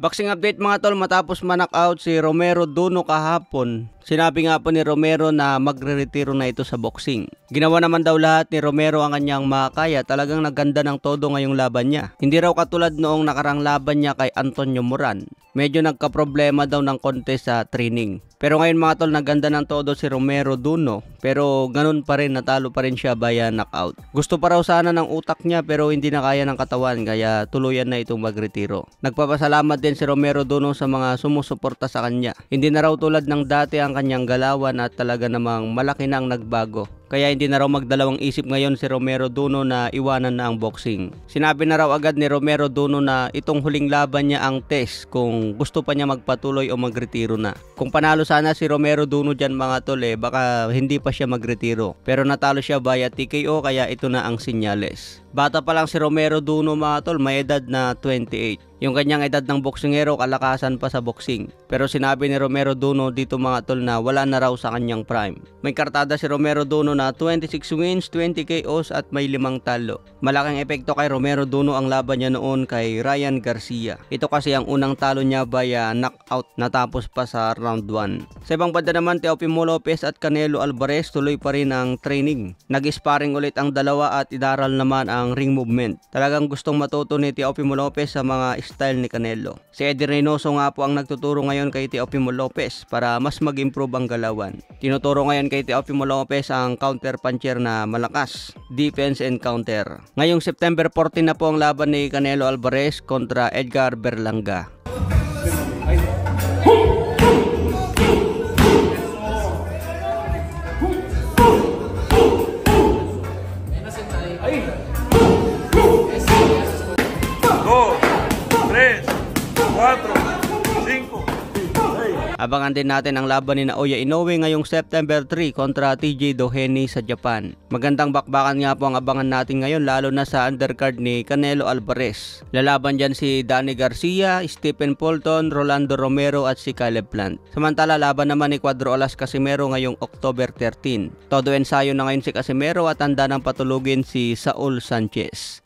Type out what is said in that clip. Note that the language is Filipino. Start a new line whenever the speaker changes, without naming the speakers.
Boxing update mga tol, matapos ma-knockout si Romero Duno kahapon, sinabi nga po ni Romero na magre-retiro na ito sa boxing. Ginawa naman daw lahat ni Romero ang kanyang makakaya, talagang naganda ng todo ngayong laban niya. Hindi raw katulad noong nakarang laban niya kay Antonio Moran. Medyo nagka-problema daw ng konti sa training. Pero ngayon mga tol, naganda ng todo si Romero Duno, pero ganun pa rin, natalo pa rin siya via knockout. Gusto pa raw sana ng utak niya pero hindi na kaya ng katawan, kaya tuluyan na itong magretiro. Nagpapasalamat din si Romero Duno sa mga sumusuporta sa kanya. Hindi na raw tulad ng dati ang kanyang galawan at talaga namang malaki na ang nagbago. Kaya hindi na raw magdalawang isip ngayon si Romero Duno na iwanan na ang boxing. Sinabi na raw agad ni Romero Duno na itong huling laban niya ang test kung gusto pa niya magpatuloy o magretiro na. Kung panalo sana si Romero Duno dyan mga tol, baka hindi pa siya magretiro. Pero natalo siya via TKO, kaya ito na ang sinyales. Bata pa lang si Romero Duno mga tol, may edad na 28. Yung kanyang edad ng boksingero, kalakasan pa sa boxing. Pero sinabi ni Romero Duno dito mga tol na wala na raw sa kanyang prime. May kartada si Romero Duno na 26 wins, 20 KOs at may 5 talo. Malaking epekto kay Romero Duno ang laban niya noon kay Ryan Garcia. Ito kasi ang unang talo niya via knockout, natapos pa sa round 1. Sa ibang banda naman, Teofimo Lopez at Canelo Alvarez tuloy pa rin ang training. Nag-sparring ulit ang dalawa at idaral naman ang ring movement. Talagang gustong matuto ni Teofimo Lopez sa mga style ni Canelo. Si Eddie Reynoso nga po ang nagtuturo ngayon kay Teofimo Lopez para mas mag-improve ang galawan. Tinuturo ngayon kay Teofimo Lopez ang counter puncher na malakas, defense and counter. Ngayong September 14 na po ang laban ni Canelo Alvarez kontra Edgar Berlanga. Abangan din natin ang laban ni Naoya Inoue ngayong September 3 kontra TJ Doheny sa Japan. Magandang bakbakan nga po ang abangan natin ngayon, lalo na sa undercard ni Canelo Alvarez. Lalaban dyan si Danny Garcia, Stephen Fulton, Rolando Romero at si Caleb Plant. Samantala laban naman ni Cuadro Alas Casimero ngayong October 13. Todo ensayo na ngayon si Casimero at handa ng patulugin si Saul Sanchez.